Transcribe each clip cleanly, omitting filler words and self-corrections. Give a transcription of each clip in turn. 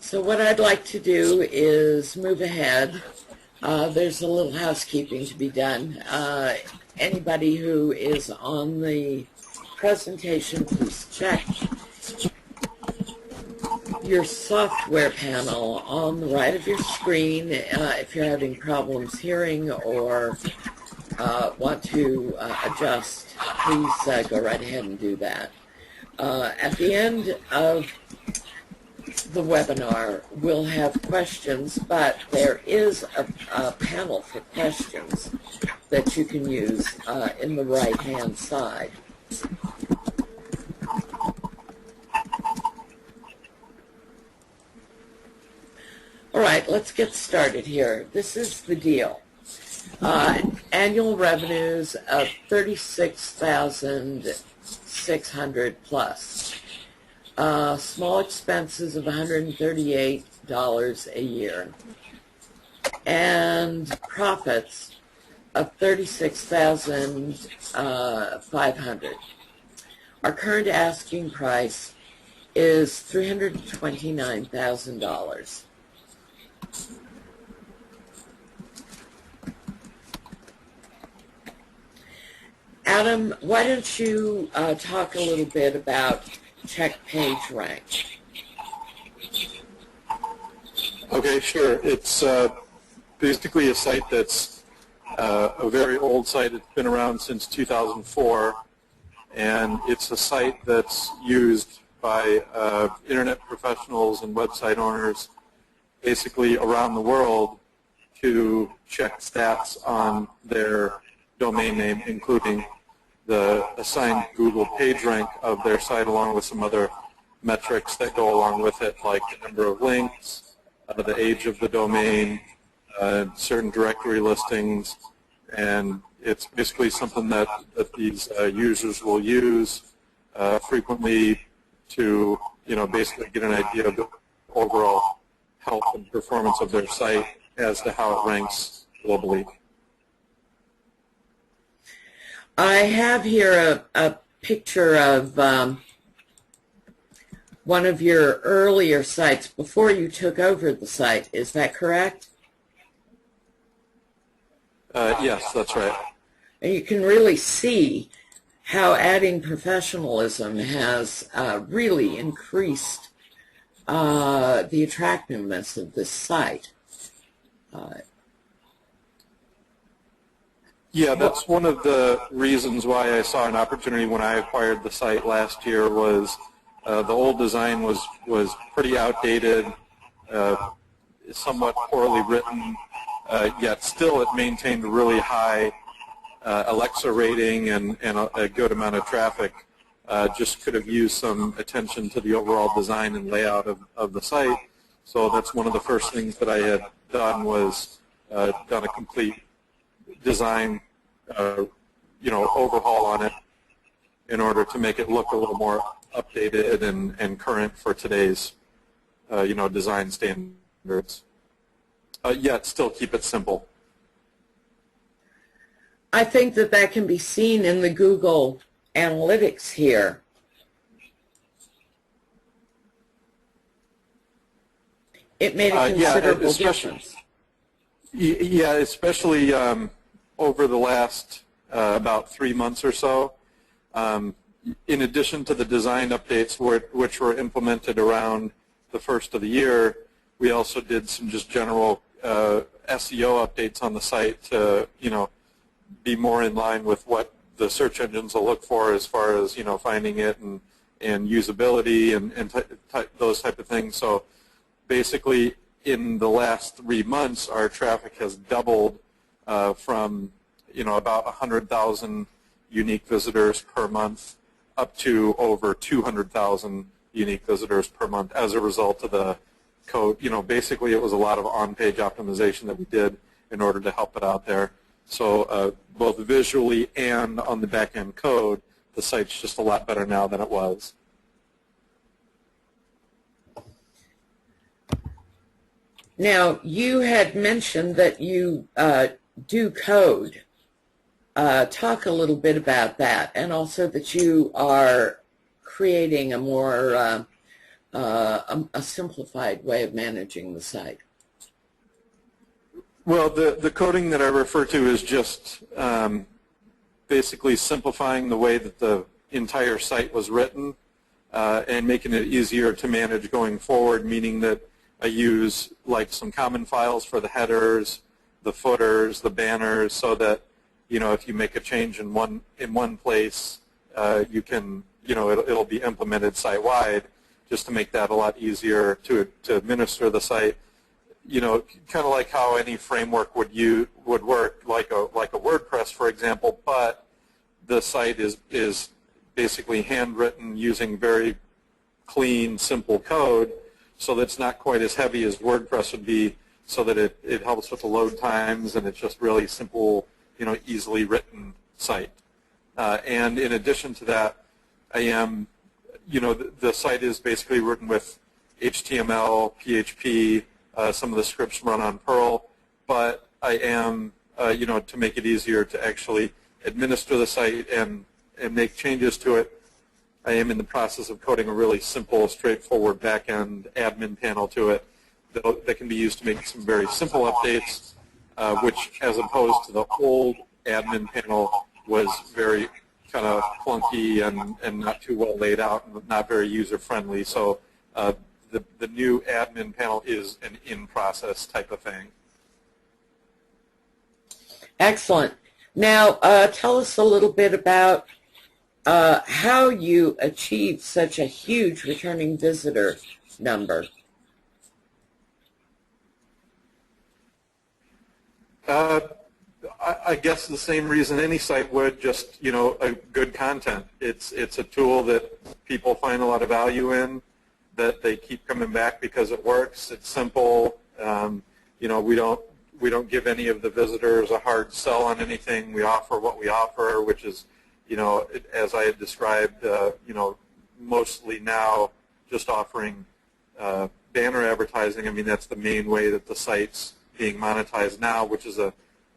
So what I'd like to do is move ahead. There's a little housekeeping to be done. Anybody who is on the presentation, please check your software panel on the right of your screen. If you're having problems hearing or want to adjust, please go right ahead and do that. At the end of the webinar, we'll have questions, but there is a panel for questions that you can use in the right-hand side. All right, let's get started here. This is the deal. Annual revenues of $36,600 plus. Small expenses of $138 a year. And profits of $36,500. Our current asking price is $329,000. Adam, why don't you talk a little bit about Check PageRank? Okay, sure. It's basically a site that's a very old site. It's been around since 2004, and it's a site that's used by internet professionals and website owners basically around the world to check stats on their domain name, including the assigned Google PageRank of their site, along with some other metrics that go along with it, like the number of links, the age of the domain, certain directory listings, and it's basically something that these users will use frequently to, basically get an idea of the overall health and performance of their site as to how it ranks globally. I have here a picture of one of your earlier sites before you took over the site. Is that correct? Yes, that's right. And you can really see how adding professionalism has really increased the attractiveness of this site. Yeah, that's one of the reasons why I saw an opportunity when I acquired the site last year. Was the old design was pretty outdated, somewhat poorly written, yet still it maintained a really high Alexa rating and a good amount of traffic. Just could have used some attention to the overall design and layout of the site. So that's one of the first things that I had done, was done a complete design, overhaul on it in order to make it look a little more updated and current for today's, design standards. Yet still keep it simple. I think that can be seen in the Google Analytics here. It made a considerable difference. Yeah, especially over the last about 3 months or so. In addition to the design updates which were implemented around the first of the year, we also did some just general SEO updates on the site to, be more in line with what the search engines will look for as far as, finding it and usability and those type of things. So basically, in the last 3 months, our traffic has doubled from, about 100,000 unique visitors per month up to over 200,000 unique visitors per month as a result of the code. Basically it was a lot of on-page optimization that we did in order to help it out there. So both visually and on the back-end code, the site's just a lot better now than it was. Now, you had mentioned that you do code. Talk a little bit about that, and also that you are creating a more a simplified way of managing the site? Well, the coding that I refer to is just basically simplifying the way that the entire site was written and making it easier to manage going forward, meaning that I use like some common files for the headers, the footers, the banners, so that, you know, if you make a change in one place, you can, you know, it'll be implemented site-wide, just to make that a lot easier to administer the site. You know, kind of like how any framework would work, like a WordPress, for example, but the site is basically handwritten using very clean, simple code, so that it's not quite as heavy as WordPress would be, so that it helps with the load times, and it's just really simple, you know, easily written site. And in addition to that, I am, you know, the site is basically written with HTML, PHP, some of the scripts run on Perl, but I am, you know, to make it easier to actually administer the site and make changes to it, I am in the process of coding a really simple, straightforward back-end admin panel to it that can be used to make some very simple updates, which, as opposed to the old admin panel, was very kind of clunky and not too well laid out and not very user-friendly. So the new admin panel is an in-process type of thing. Excellent. Now, tell us a little bit about how you achieved such a huge returning visitor number. I guess the same reason any site would, just, you know, a good content. It's a tool that people find a lot of value in, that they keep coming back because it works. It's simple. You know, we don't give any of the visitors a hard sell on anything. We offer what we offer, which is, you know, as I had described, you know, mostly now just offering banner advertising. I mean, that's the main way that the site's being monetized now, which is a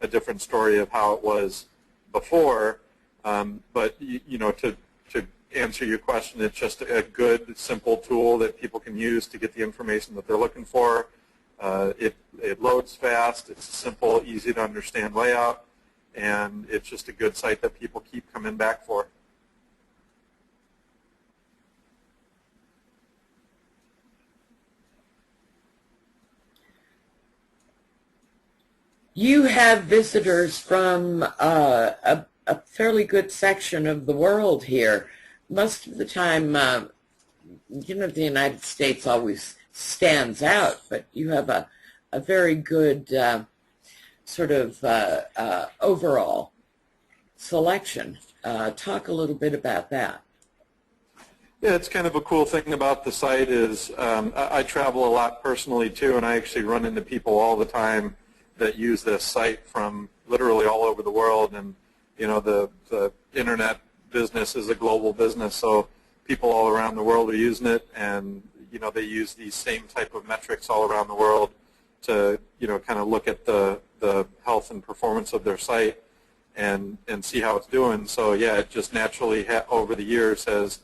different story of how it was before. But, you know, to answer your question, it's just a good, simple tool that people can use to get the information that they're looking for. It loads fast. It's a simple, easy to understand layout, and it's just a good site that people keep coming back for. You have visitors from a fairly good section of the world here. Most of the time, you know, the United States always stands out, but you have a very good sort of overall selection. Talk a little bit about that. Yeah, it's kind of a cool thing about the site is I travel a lot personally too, and I actually run into people all the time that use this site from literally all over the world. And, you know, the internet business is a global business, so people all around the world are using it, and, you know, they use these same type of metrics all around the world to, you know, kind of look at the health and performance of their site and see how it's doing. So yeah, it just naturally over the years has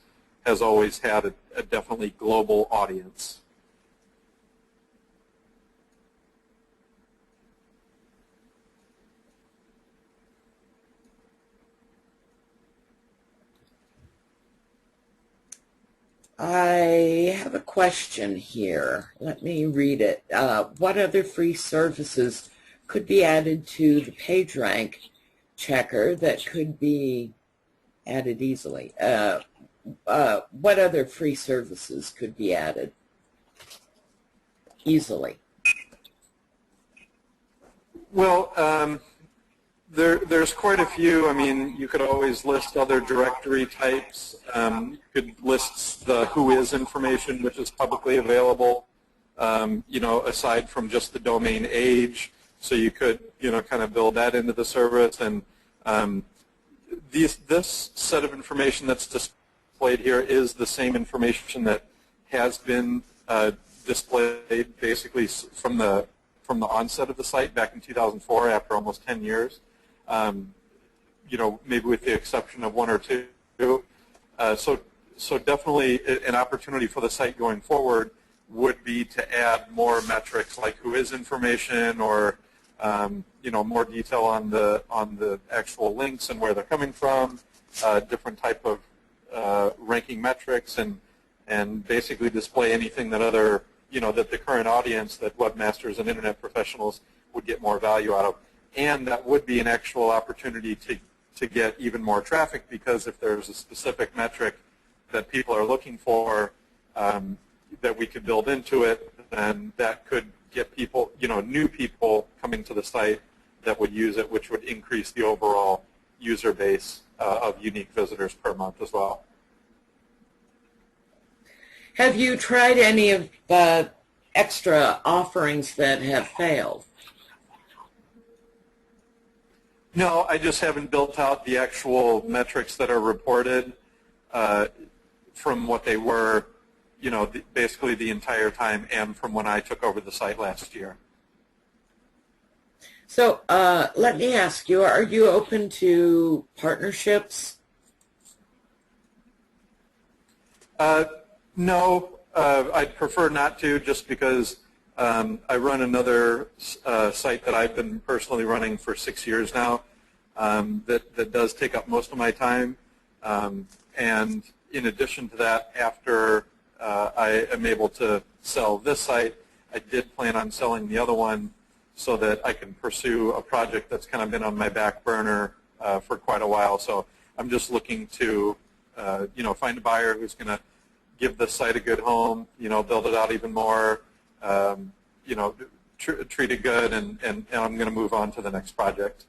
always had a definitely global audience. I have a question here. Let me read it. What other free services could be added to the PageRank checker that could be added easily? What other free services could be added easily? Well, there's quite a few. I mean, you could always list other directory types. You could list the who is information, which is publicly available, you know, aside from just the domain age. So you could, you know, kind of build that into the service. And this set of information that's displayed here is the same information that has been displayed basically from the onset of the site back in 2004, after almost 10 years. You know, maybe with the exception of one or two. so definitely an opportunity for the site going forward would be to add more metrics like who is information, or more detail on the actual links and where they're coming from, different type of ranking metrics, and basically display anything that that the current audience, that webmasters and internet professionals would get more value out of. And that would be an actual opportunity to get even more traffic, because if there's a specific metric that people are looking for that we could build into it, then that could get people, new people coming to the site that would use it, which would increase the overall user base of unique visitors per month as well. Have you tried any of the extra offerings that have failed? No, I just haven't built out the actual metrics that are reported from what they were, basically the entire time, and from when I took over the site last year. So let me ask you, are you open to partnerships? No, I'd prefer not to, just because I run another site that I've been personally running for 6 years now that does take up most of my time. And in addition to that, after I am able to sell this site, I did plan on selling the other one so that I can pursue a project that's kind of been on my back burner for quite a while. So I'm just looking to, find a buyer who's going to give the site a good home, build it out even more, treat it good, and I'm going to move on to the next project.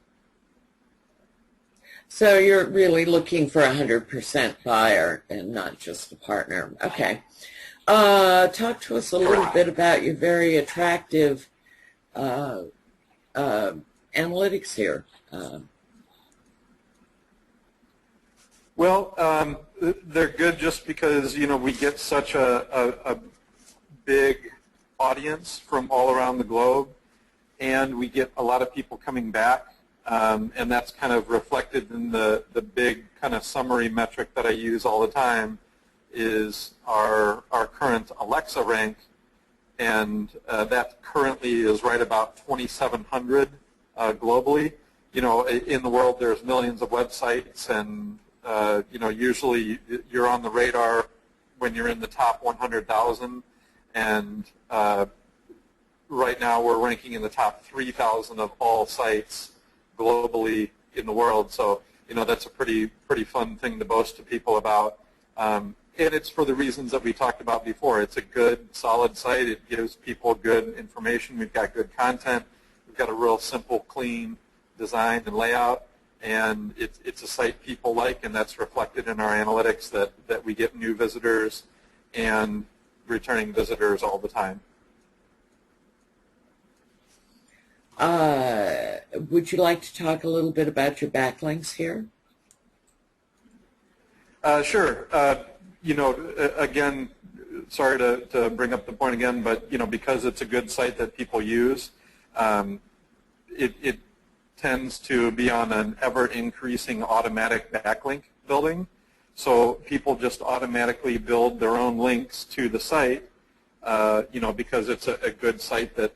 So you're really looking for 100% buyer and not just a partner. Okay. Talk to us a little bit about your very attractive analytics here. Well, they're good just because, we get such a big audience from all around the globe, and we get a lot of people coming back, and that's kind of reflected in the big kind of summary metric that I use all the time is our current Alexa rank, and that currently is right about 2,700 globally. In the world there's millions of websites, and usually you're on the radar when you're in the top 100,000, and right now we're ranking in the top 3,000 of all sites globally in the world. So that's a pretty fun thing to boast to people about, and it's for the reasons that we talked about before. It's a good, solid site. It gives people good information. We've got good content. We've got a real simple, clean design and layout. And it's a site people like, and that's reflected in our analytics that we get new visitors and returning visitors all the time. Would you like to talk a little bit about your backlinks here? Sure. Again, sorry to bring up the point again, but because it's a good site that people use, it tends to be on an ever-increasing automatic backlink building. So people just automatically build their own links to the site, because it's a good site that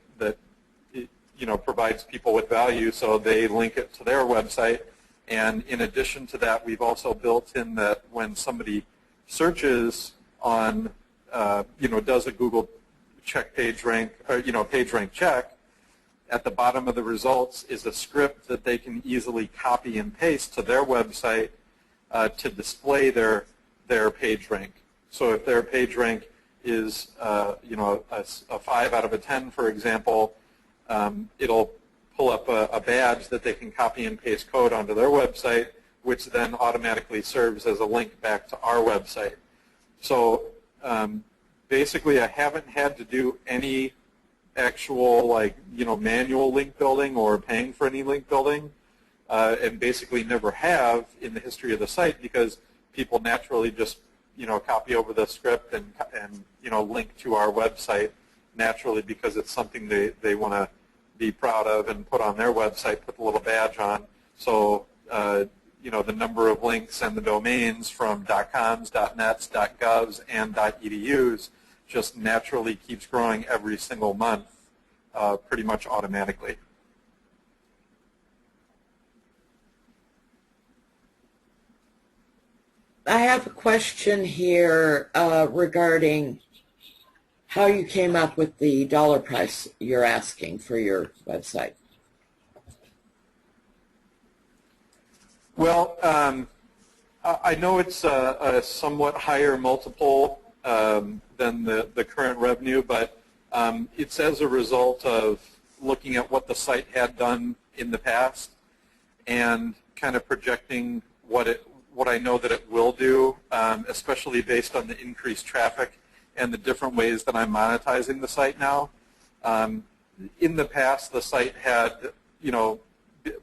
provides people with value, so they link it to their website. And in addition to that, we've also built in that when somebody searches on, does a Google check page rank, or, page rank check, at the bottom of the results is a script that they can easily copy and paste to their website to display their page rank. So if their page rank is, a 5 out of a 10, for example, it'll pull up a badge that they can copy and paste code onto their website, which then automatically serves as a link back to our website. So basically, I haven't had to do any actual manual link building or paying for any link building, and basically never have in the history of the site, because people naturally just copy over the script and link to our website naturally, because it's something they want to be proud of and put on their website, put the little badge on. So the number of links and the domains from .coms, .nets, .govs, and .edus just naturally keeps growing every single month, pretty much automatically. I have a question here regarding how you came up with the dollar price you're asking for your website. Well, I know it's a somewhat higher multiple than the current revenue, but it's as a result of looking at what the site had done in the past and kind of projecting what I know that it will do, especially based on the increased traffic and the different ways that I'm monetizing the site now. In the past, the site had,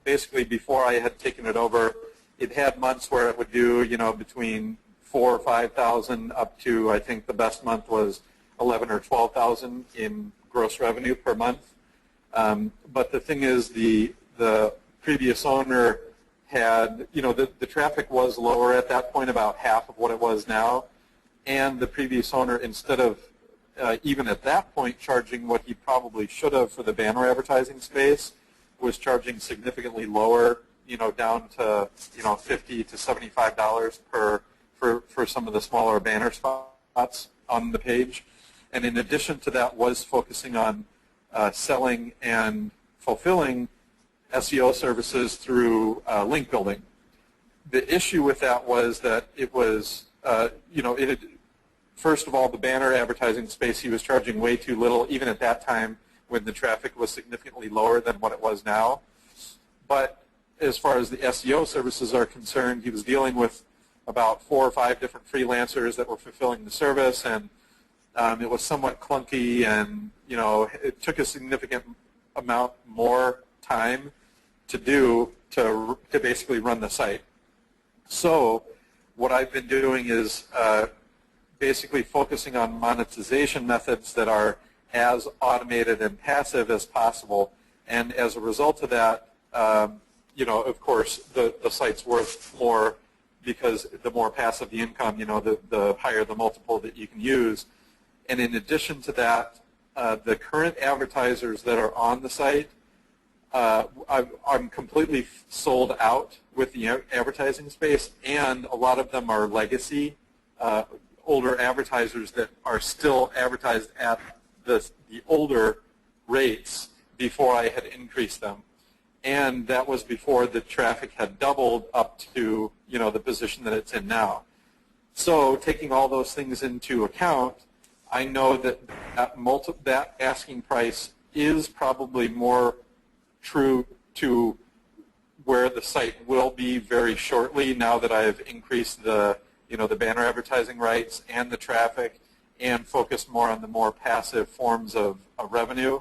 basically before I had taken it over, it had months where it would do, between 4,000 or 5,000 up to, I think the best month was 11,000 or 12,000 in gross revenue per month. But the thing is, the previous owner had, the traffic was lower at that point, about half of what it was now. And the previous owner, instead of even at that point charging what he probably should have for the banner advertising space, was charging significantly lower, down to $50 to $75 for some of the smaller banner spots on the page. And in addition to that, was focusing on selling and fulfilling SEO services through link building. The issue with that was that it was, first of all, the banner advertising space, he was charging way too little, even at that time when the traffic was significantly lower than what it was now. But as far as the SEO services are concerned, he was dealing with about 4 or 5 different freelancers that were fulfilling the service, and it was somewhat clunky, and it took a significant amount more time to do to basically run the site. So what I've been doing is basically focusing on monetization methods that are as automated and passive as possible. And as a result of that, of course, the site's worth more because the more passive the income, the higher the multiple that you can use. And in addition to that, the current advertisers that are on the site, I'm completely sold out with the advertising space, and a lot of them are legacy, older advertisers that are still advertised at the older rates before I had increased them. And that was before the traffic had doubled up to, the position that it's in now. So taking all those things into account, I know that that asking price is probably more true to where the site will be very shortly, now that I've increased the the banner advertising rights and the traffic, and focused more on the more passive forms of revenue,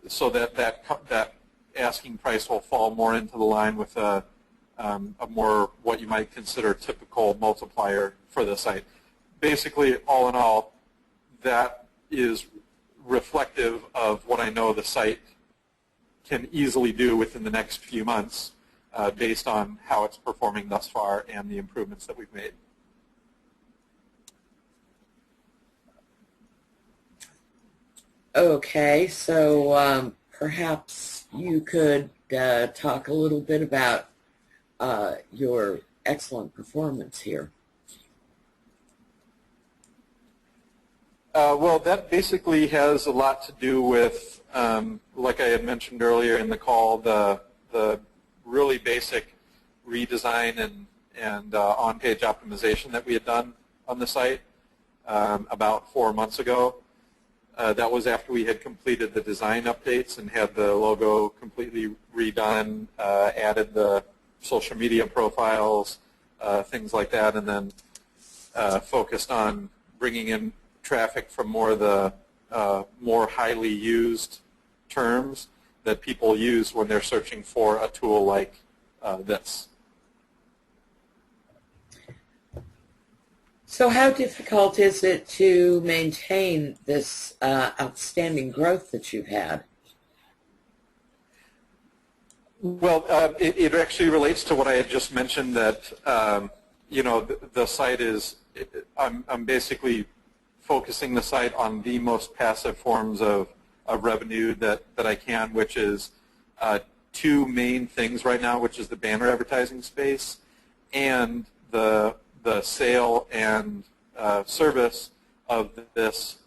so that asking price will fall more into the line with a more what you might consider typical multiplier for the site. Basically, all in all, that is reflective of what I know the site can easily do within the next few months, based on how it's performing thus far and the improvements that we've made. Okay, so perhaps you could talk a little bit about your excellent performance here. Well, that basically has a lot to do with, like I had mentioned earlier in the call, the really basic redesign and on-page optimization that we had done on the site about 4 months ago. That was after we had completed the design updates and had the logo completely redone, added the social media profiles, things like that, and then focused on bringing in traffic from more of the more highly used terms that people use when they're searching for a tool like this. So how difficult is it to maintain this outstanding growth that you've had? Well, it actually relates to what I had just mentioned, that the site is, I'm basically focusing the site on the most passive forms of revenue that I can, which is two main things right now, which is the banner advertising space and the sale and service of this,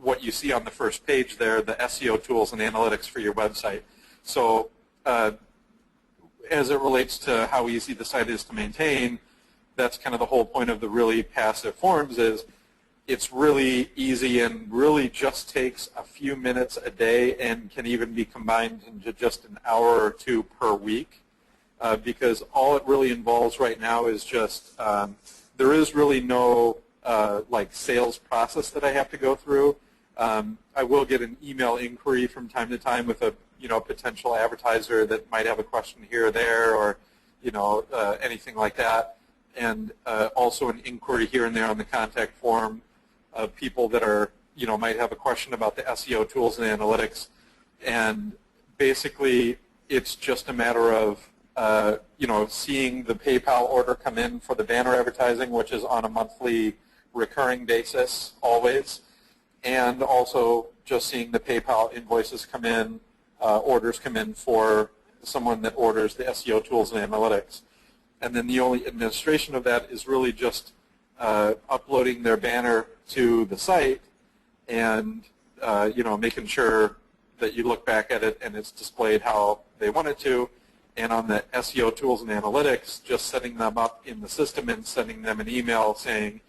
what you see on the first page there, the SEO tools and analytics for your website. So as it relates to how easy the site is to maintain, that's kind of the whole point of the really passive forms, is it's really easy and really just takes a few minutes a day and can even be combined into just an hour or two per week, because all it really involves right now is just, there is really no like sales process that I have to go through. I will get an email inquiry from time to time with a potential advertiser that might have a question here or there, or anything like that, and also an inquiry here and there on the contact form of people that are might have a question about the SEO tools and analytics. And basically, it's just a matter of seeing the PayPal order come in for the banner advertising, which is on a monthly recurring basis always, and also just seeing the PayPal invoices come in, orders come in for someone that orders the SEO tools and analytics. And then the only administration of that is really just uploading their banner to the site and making sure that you look back at it and it's displayed how they want it to. And on the SEO tools and analytics, just setting them up in the system and sending them an email saying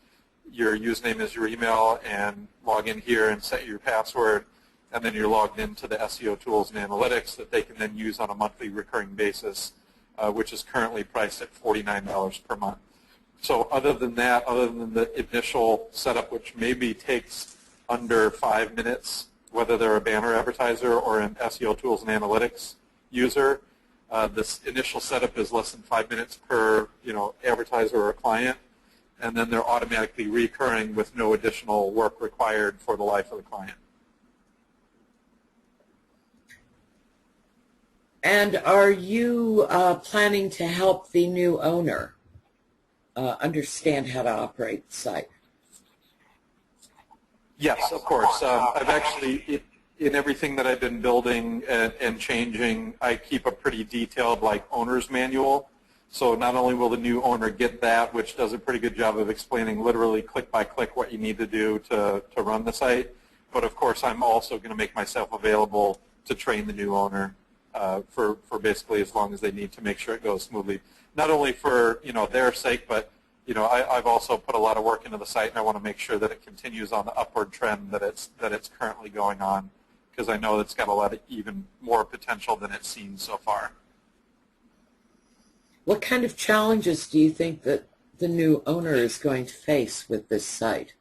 your username is your email and log in here and set your password, and then you're logged into the SEO tools and analytics that they can then use on a monthly recurring basis, which is currently priced at $49 per month. So other than that, other than the initial setup, which maybe takes under 5 minutes, whether they're a banner advertiser or an SEO tools and analytics user, this initial setup is less than 5 minutes per advertiser or client, and then they're automatically recurring with no additional work required for the life of the client. And are you planning to help the new owner understand how to operate the site? Yes, of course. I've actually, in everything that I've been building and changing, I keep a pretty detailed owner's manual. So not only will the new owner get that, which does a pretty good job of explaining literally click by click what you need to do to run the site, but of course I'm also going to make myself available to train the new owner for basically as long as they need to make sure it goes smoothly. Not only for their sake, but I've also put a lot of work into the site, and I want to make sure that it continues on the upward trend that it's currently going on, because I know it's got a lot of even more potential than it's seen so far. What kind of challenges do you think that the new owner is going to face with this site?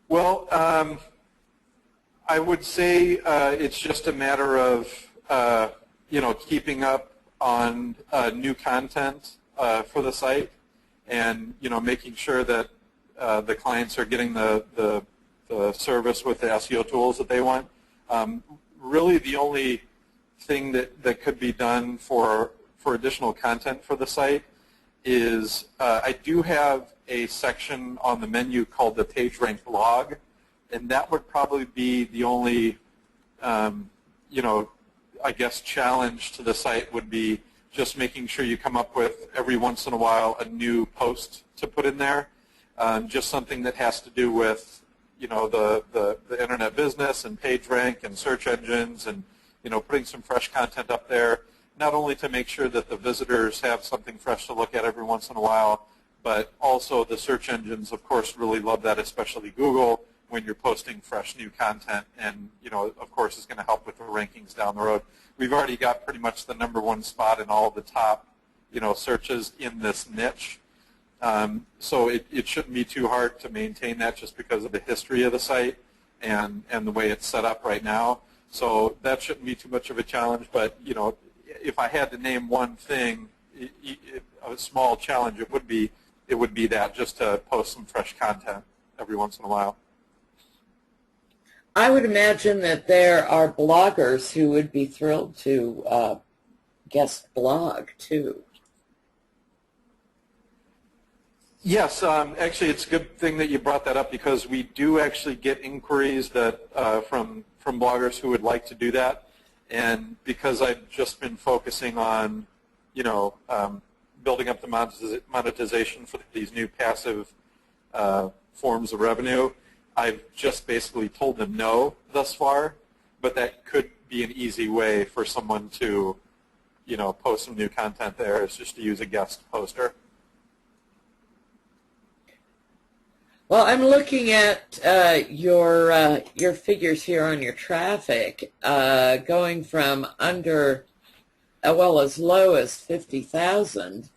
Well, I would say it's just a matter of keeping up on new content for the site, and making sure that the clients are getting the service with the SEO tools that they want. Really, the only thing that could be done for additional content for the site is I do have a section on the menu called the PageRank blog, and that would probably be the only I guess challenge to the site would be just making sure you come up with every once in a while a new post to put in there, just something that has to do with the internet business and PageRank and search engines, and putting some fresh content up there, not only to make sure that the visitors have something fresh to look at every once in a while, but also the search engines, of course, really love that, especially Google, when you're posting fresh new content, and of course it's going to help with the rankings down the road. We've already got pretty much the #1 spot in all of the top searches in this niche, so it shouldn't be too hard to maintain that just because of the history of the site and the way it's set up right now. So that shouldn't be too much of a challenge, but if I had to name one thing, a small challenge, it would be that, just to post some fresh content every once in a while. I would imagine that there are bloggers who would be thrilled to guest blog too. Yes, actually, it's a good thing that you brought that up because we do actually get inquiries that from bloggers who would like to do that, and because I've just been focusing on, building up the monetization for these new passive forms of revenue, I've just basically told them no thus far, but that could be an easy way for someone to, post some new content there is just to use a guest poster. Well, I'm looking at your figures here on your traffic, going from under, as low as 50,000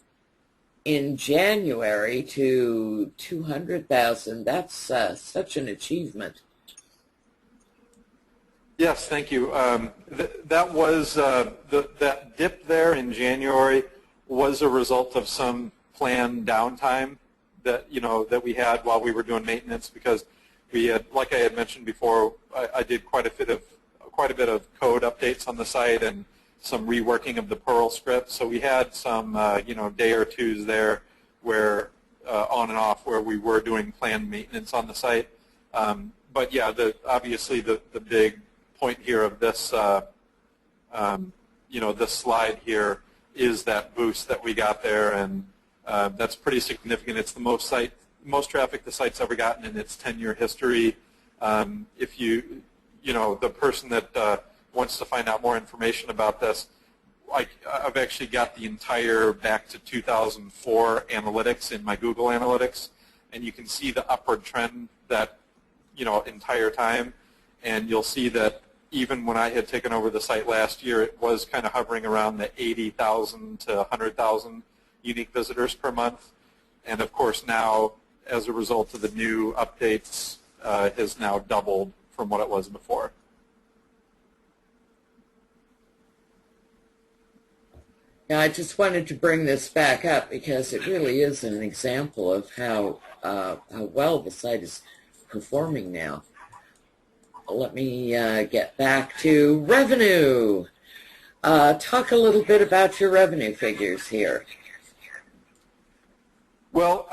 in January to 200,000. That's such an achievement. Yes, thank you. That was that dip there in January was a result of some planned downtime that we had while we were doing maintenance, because we had, like I had mentioned before, I did quite a bit of code updates on the site and some reworking of the Perl script. So we had some day or twos there where on and off where we were doing planned maintenance on the site. But yeah, obviously the big point here of this this slide here is that boost that we got there, and that's pretty significant. It's the most traffic the site's ever gotten in its 10-year history. If the person that wants to find out more information about this, I've actually got the entire back to 2004 analytics in my Google Analytics, and you can see the upward trend that entire time, and you'll see that even when I had taken over the site last year, it was kind of hovering around the 80,000 to 100,000 unique visitors per month, and of course now, as a result of the new updates, has now doubled from what it was before. Yeah, I just wanted to bring this back up because it really is an example of how well the site is performing now. Let me get back to revenue. Talk a little bit about your revenue figures here. Well,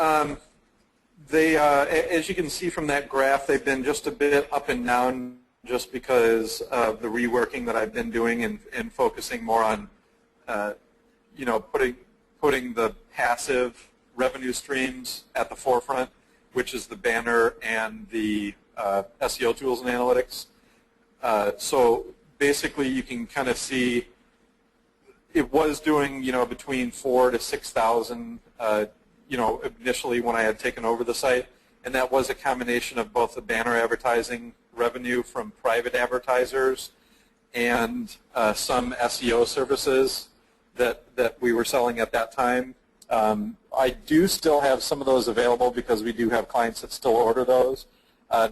as you can see from that graph, they've been just a bit up and down just because of the reworking that I've been doing and focusing more on, putting the passive revenue streams at the forefront, which is the banner and the SEO tools and analytics. So basically, you can kind of see it was doing, between 4,000 to 6,000. Initially when I had taken over the site, and that was a combination of both the banner advertising revenue from private advertisers and some SEO services that we were selling at that time. I do still have some of those available because we do have clients that still order those.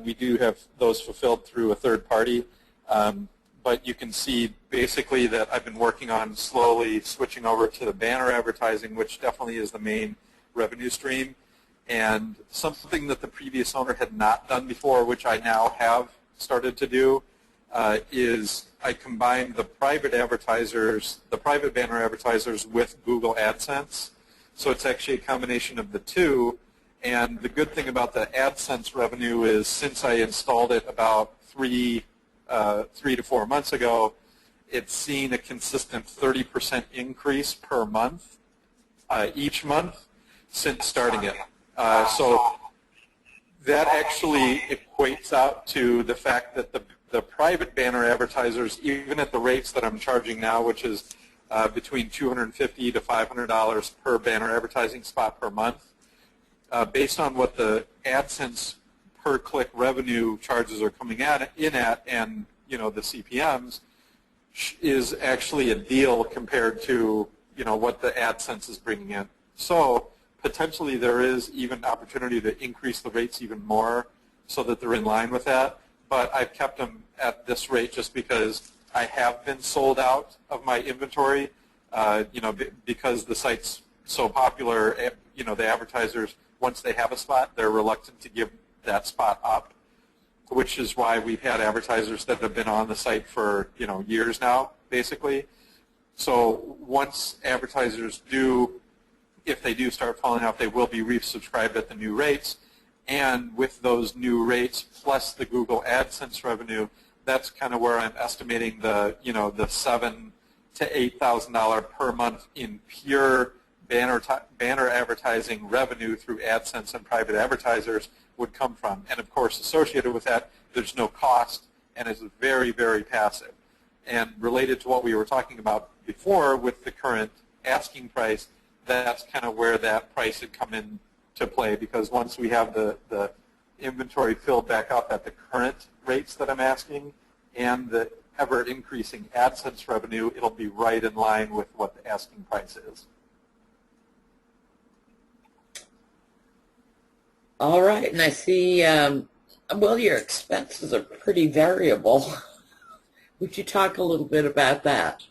We do have those fulfilled through a third party. But you can see basically that I've been working on slowly switching over to the banner advertising, which definitely is the main revenue stream. And something that the previous owner had not done before, which I now have started to do, is I combined the private banner advertisers with Google AdSense. So it's actually a combination of the two. And the good thing about the AdSense revenue is since I installed it about 3 to 4 months ago, it's seen a consistent 30% increase per month, each month, since starting it. So that actually equates out to the fact that the private banner advertisers, even at the rates that I'm charging now, which is between $250 to $500 per banner advertising spot per month, based on what the AdSense per click revenue charges are coming in at, and the CPMs, is actually a deal compared to what the AdSense is bringing in. So potentially there is even opportunity to increase the rates even more so that they're in line with that. But I've kept them at this rate just because I have been sold out of my inventory. Because the site's so popular, the advertisers, once they have a spot, they're reluctant to give that spot up. which is why we've had advertisers that have been on the site for years now, basically. So once advertisers do, if they do start falling off, they will be resubscribed at the new rates. And with those new rates plus the Google AdSense revenue, that's kind of where I'm estimating the the $7,000 to $8,000 per month in pure banner advertising revenue through AdSense and private advertisers would come from. And of course, associated with that, there's no cost, and it's very, very passive. And related to what we were talking about before with the current asking price, that's kind of where that price had come into play, because once we have the inventory filled back up at the current rates that I'm asking and the ever-increasing AdSense revenue, it'll be right in line with what the asking price is. All right, and I see, well, your expenses are pretty variable. Would you talk a little bit about that?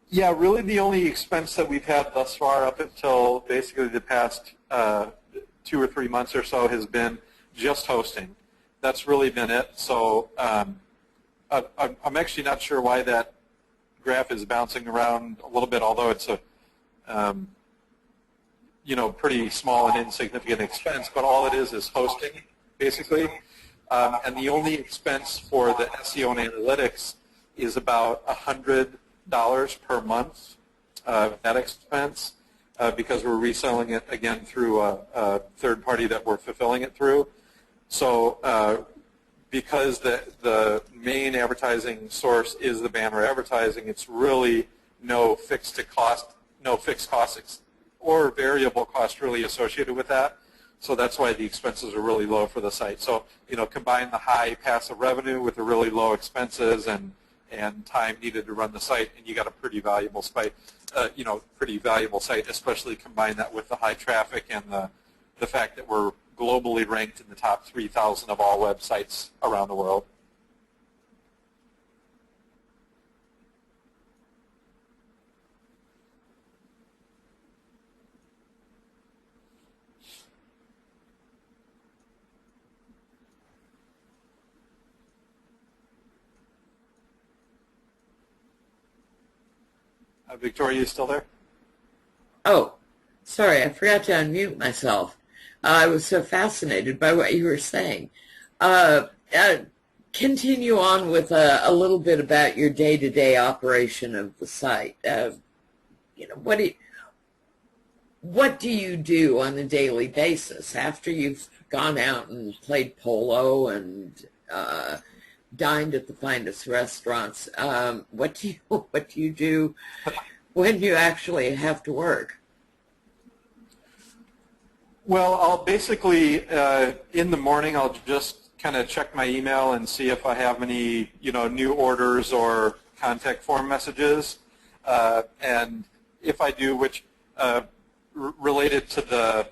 Yeah, really the only expense that we've had thus far up until basically the past 2 or 3 months or so has been just hosting. That's really been it. So I'm actually not sure why that graph is bouncing around a little bit, although it's a pretty small and insignificant expense, but all it is hosting, basically. And the only expense for the SEO and analytics is about $100 per month, that expense, because we're reselling it again through a third party that we're fulfilling it through. So because the main advertising source is the banner advertising, it's really no fixed cost or variable cost really associated with that. So that's why the expenses are really low for the site. So combine the high passive revenue with the really low expenses and time needed to run the site, and you got a pretty valuable site. Especially combine that with the high traffic and the fact that we're globally ranked in the top 3,000 of all websites around the world. Victoria, you still there? Oh, sorry, I forgot to unmute myself. I was so fascinated by what you were saying. Continue on with a little bit about your day-to-day operation of the site. What do you do on a daily basis after you've gone out and played polo and dined at the finest restaurants? What do you do when you actually have to work? Well, I'll basically in the morning I'll just kind of check my email and see if I have any new orders or contact form messages, and if I do, which related to the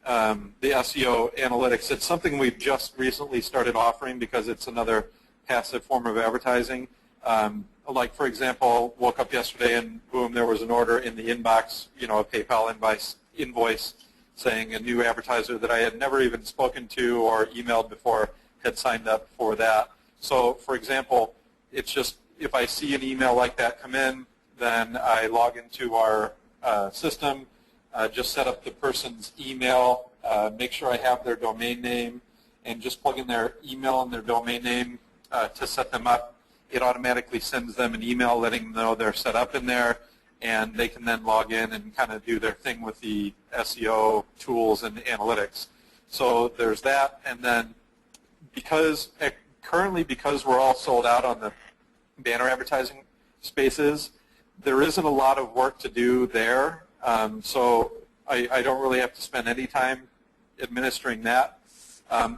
SEO analytics, it's something we've just recently started offering because it's another passive form of advertising. Like, for example, woke up yesterday and boom, there was an order in the inbox, a PayPal invoice saying a new advertiser that I had never even spoken to or emailed before had signed up for that. So, for example, it's just if I see an email like that come in, then I log into our system, just set up the person's email, make sure I have their domain name, and just plug in their email and their domain name to set them up. It automatically sends them an email letting them know they're set up in there, and they can then log in and kind of do their thing with the SEO tools and analytics. So there's that, and then currently because we're all sold out on the banner advertising spaces, there isn't a lot of work to do there, so I don't really have to spend any time administering that.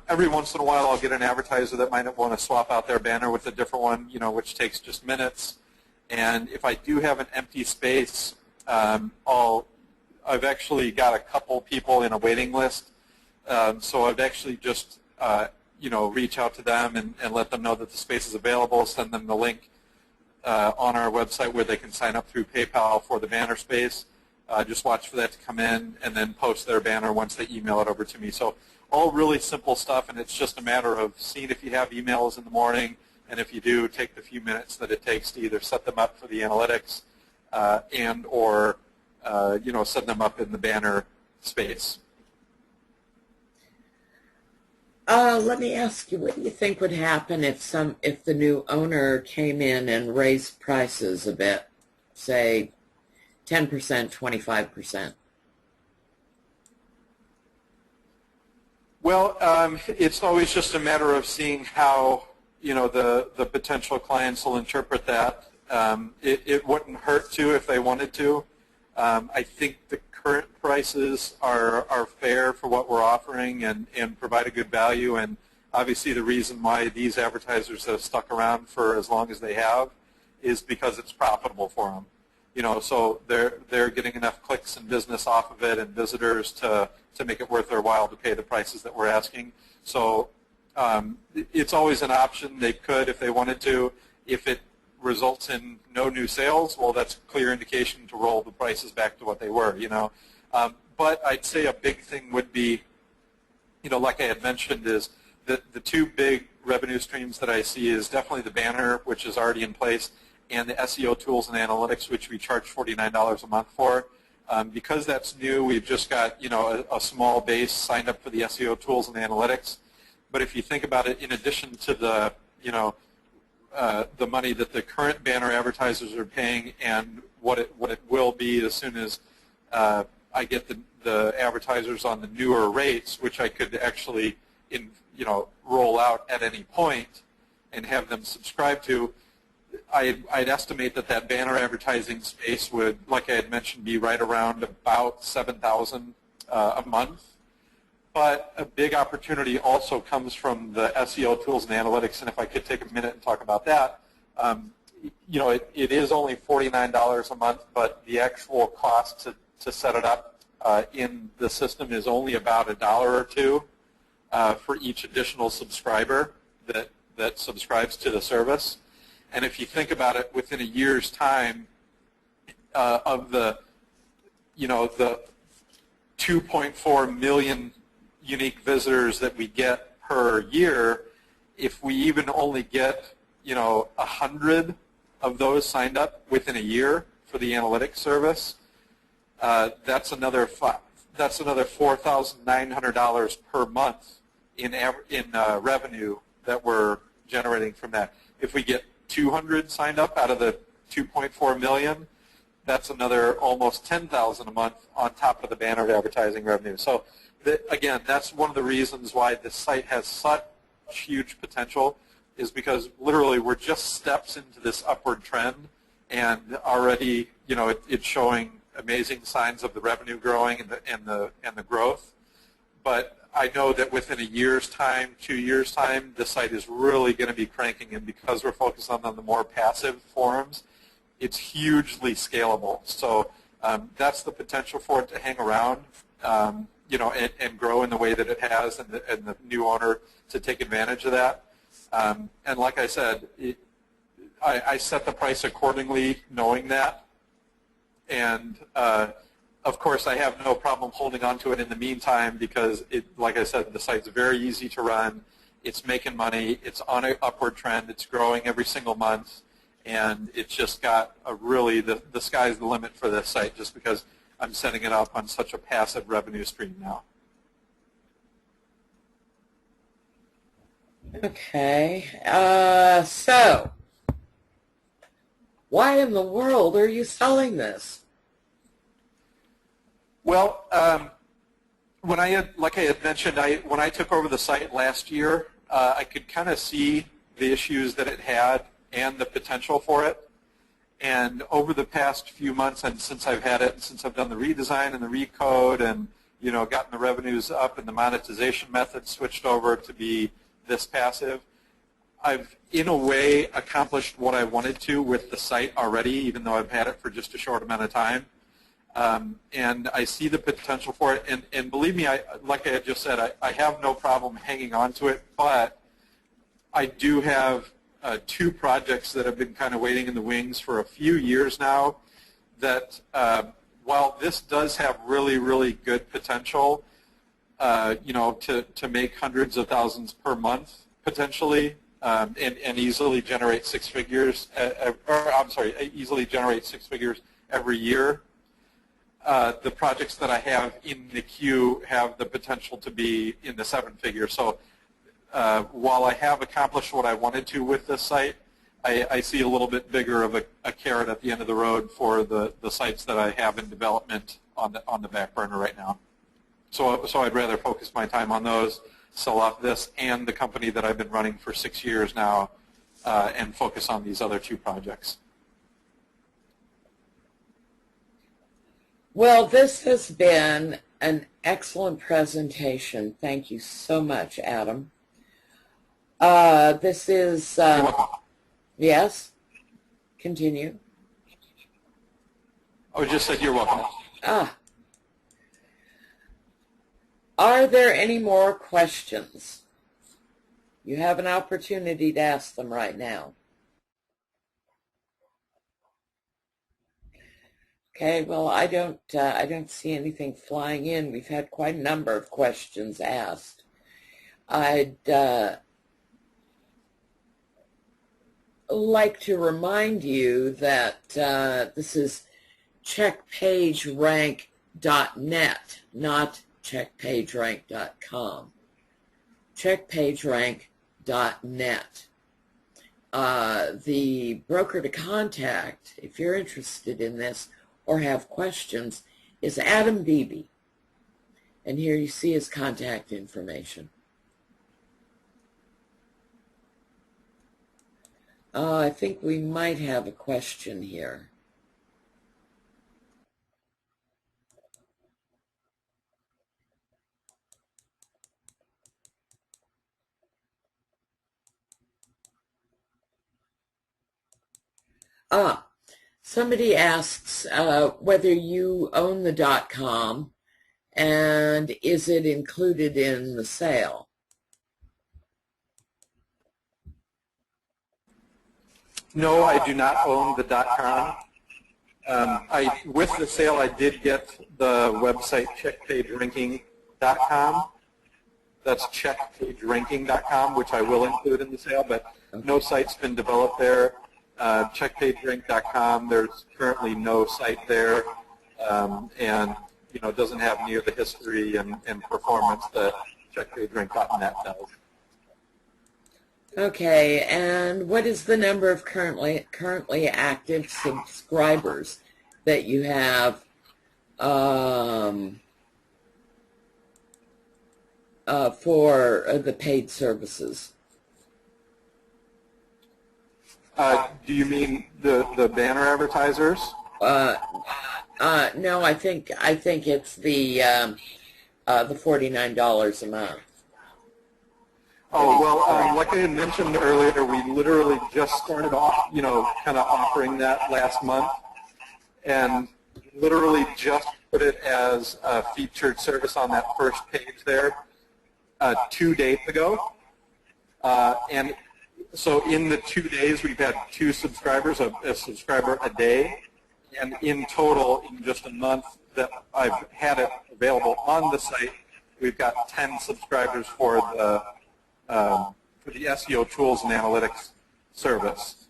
Every once in a while I'll get an advertiser that might want to swap out their banner with a different one, which takes just minutes. And if I do have an empty space, I've actually got a couple people in a waiting list. So I'd actually just reach out to them and let them know that the space is available, send them the link on our website where they can sign up through PayPal for the banner space. Just watch for that to come in and then post their banner once they email it over to me. So all really simple stuff, and it's just a matter of seeing if you have emails in the morning, and if you do, take the few minutes that it takes to either set them up for the analytics and or set them up in the banner space. Let me ask you, what do you think would happen if the new owner came in and raised prices a bit, say 10%, 25%? Well, it's always just a matter of seeing how the potential clients will interpret that. It wouldn't hurt to if they wanted to. I think the current prices are fair for what we're offering and provide a good value. And obviously the reason why these advertisers have stuck around for as long as they have is because it's profitable for them. So they're getting enough clicks and business off of it and visitors to make it worth their while to pay the prices that we're asking. So it's always an option. They could if they wanted to. If it results in no new sales, well, that's a clear indication to roll the prices back to what they were, But I'd say a big thing would be, like I had mentioned, is that the two big revenue streams that I see is definitely the banner, which is already in place, and the SEO tools and analytics, which we charge $49 a month for. Because that's new, we've just got a small base signed up for the SEO tools and analytics. But if you think about it, in addition to the the money that the current banner advertisers are paying and what it will be as soon as I get the advertisers on the newer rates, which I could actually roll out at any point and have them subscribe to, I'd estimate that banner advertising space would, like I had mentioned, be right around about $7,000 a month. But a big opportunity also comes from the SEO tools and analytics, and if I could take a minute and talk about that, it is only $49 a month, but the actual cost to set it up in the system is only about $1 or $2 for each additional subscriber that subscribes to the service. And if you think about it, within a year's time, of the 2.4 million unique visitors that we get per year, if we even only get 100 of those signed up within a year for the analytics service, that's another $4,900 per month in revenue that we're generating from that. If we get 200 signed up out of the 2.4 million, that's another almost $10,000 a month on top of the banner advertising revenue. So again, that's one of the reasons why this site has such huge potential, is because literally we're just steps into this upward trend, and already it's showing amazing signs of the revenue growing and the growth. But I know that within a year's time, 2 years' time, the site is really going to be cranking, and because we're focused on the more passive forums, it's hugely scalable. So that's the potential for it to hang around, and grow in the way that it has, and the new owner to take advantage of that. And like I said, I set the price accordingly, knowing that, and of course, I have no problem holding on to it in the meantime because, like I said, the site's very easy to run. It's making money. It's on an upward trend. It's growing every single month. And it's just got the sky's the limit for this site just because I'm setting it up on such a passive revenue stream now. Okay. So, why in the world are you selling this? Well, like I had mentioned, when I took over the site last year, I could kind of see the issues that it had and the potential for it. And over the past few months, and since I've had it, and since I've done the redesign and the recode, and gotten the revenues up and the monetization method switched over to be this passive, I've in a way accomplished what I wanted to with the site already, even though I've had it for just a short amount of time. And I see the potential for it, and believe me, like I had just said, I have no problem hanging on to it, but I do have 2 projects that have been kind of waiting in the wings for a few years now that while this does have really, really good potential, to make hundreds of thousands per month potentially, and easily generate six figures. Easily generate six figures every year. The projects that I have in the queue have the potential to be in the seven figures. So while I have accomplished what I wanted to with this site, I see a little bit bigger of a carrot at the end of the road for the sites that I have in development on the back burner right now. So I'd rather focus my time on those, sell off this and the company that I've been running for 6 years now, and focus on these other two projects. Well, this has been an excellent presentation. Thank you so much, Adam. This is, yes, continue. I just said you're welcome. Are there any more questions? You have an opportunity to ask them right now. Okay, well, I don't see anything flying in. We've had quite a number of questions asked. I'd like to remind you that this is checkpagerank.net, not checkpagerank.com. Checkpagerank.net. The broker to contact, if you're interested in this or have questions, is Adam Beebe. And here you see his contact information. I think we might have a question here. Somebody asks whether you own the .com and is it included in the sale? No, I do not own the .com. With the sale, I did get the website checkpageranking.com. That's checkpageranking.com, which I will include in the sale, but no site's been developed there. Checkpagerank.com, there's currently no site there, and it doesn't have near the history and performance that checkpagerank.net does. Okay, and what is the number of currently active subscribers that you have for the paid services? Do you mean the banner advertisers? No, I think it's the $49 a month. Oh, well, like I had mentioned earlier, we literally just started off, kind of offering that last month, and literally just put it as a featured service on that first page there 2 days ago. And so in the 2 days, we've had 2 subscribers, a subscriber a day, and in total, in just a month that I've had it available on the site, we've got 10 subscribers for the SEO tools and analytics service.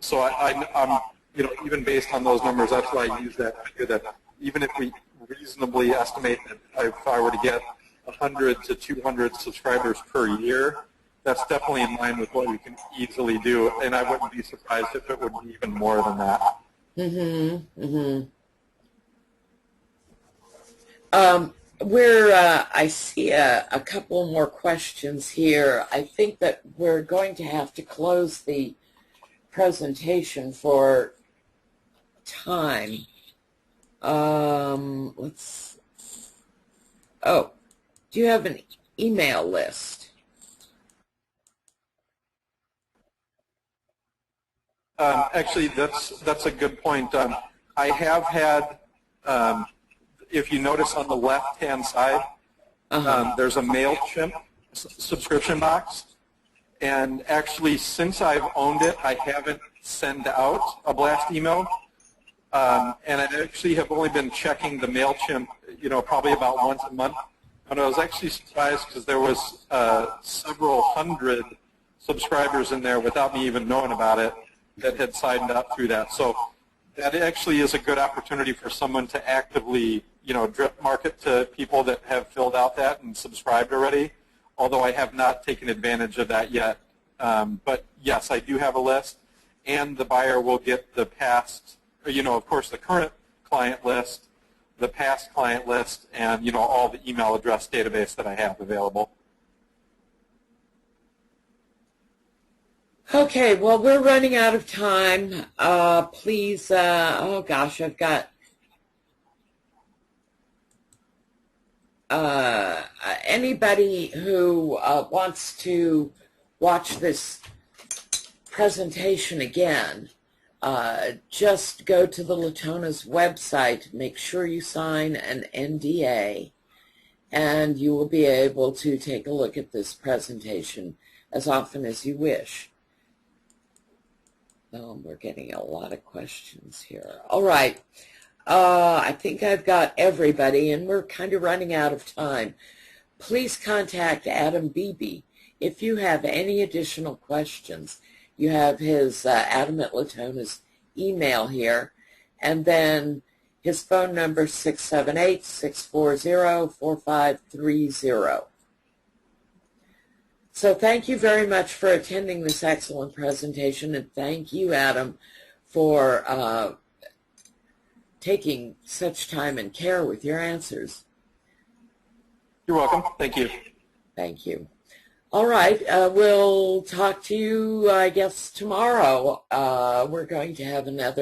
So I'm even based on those numbers, that's why I use that figure that even if we reasonably estimate that if I were to get 100 to 200 subscribers per year, that's definitely in line with what we can easily do, and I wouldn't be surprised if it would be even more than that. I see a couple more questions here. I think that we're going to have to close the presentation for time. Do you have an email list? Actually, that's a good point. I have had, if you notice on the left-hand side, there's a MailChimp subscription box. And actually, since I've owned it, I haven't sent out a blast email. And I actually have only been checking the MailChimp, probably about once a month. And I was actually surprised because there was several hundred subscribers in there without me even knowing about it that had signed up through that. So that actually is a good opportunity for someone to actively, drip market to people that have filled out that and subscribed already, although I have not taken advantage of that yet. But yes, I do have a list, and the buyer will get the past, of course, the current client list, the past client list, and all the email address database that I have available. Okay, well, we're running out of time. Please, oh gosh, I've got anybody who wants to watch this presentation again, just go to the Latona's website, make sure you sign an NDA, and you will be able to take a look at this presentation as often as you wish. We're getting a lot of questions here. All right. I think I've got everybody, and we're kind of running out of time. Please contact Adam Beebe if you have any additional questions. You have his Adam at Latona's email here, and then his phone number 678-640-4530. So thank you very much for attending this excellent presentation, and thank you, Adam, for taking such time and care with your answers. You're welcome. Thank you. Thank you. All right, we'll talk to you, I guess, tomorrow. We're going to have another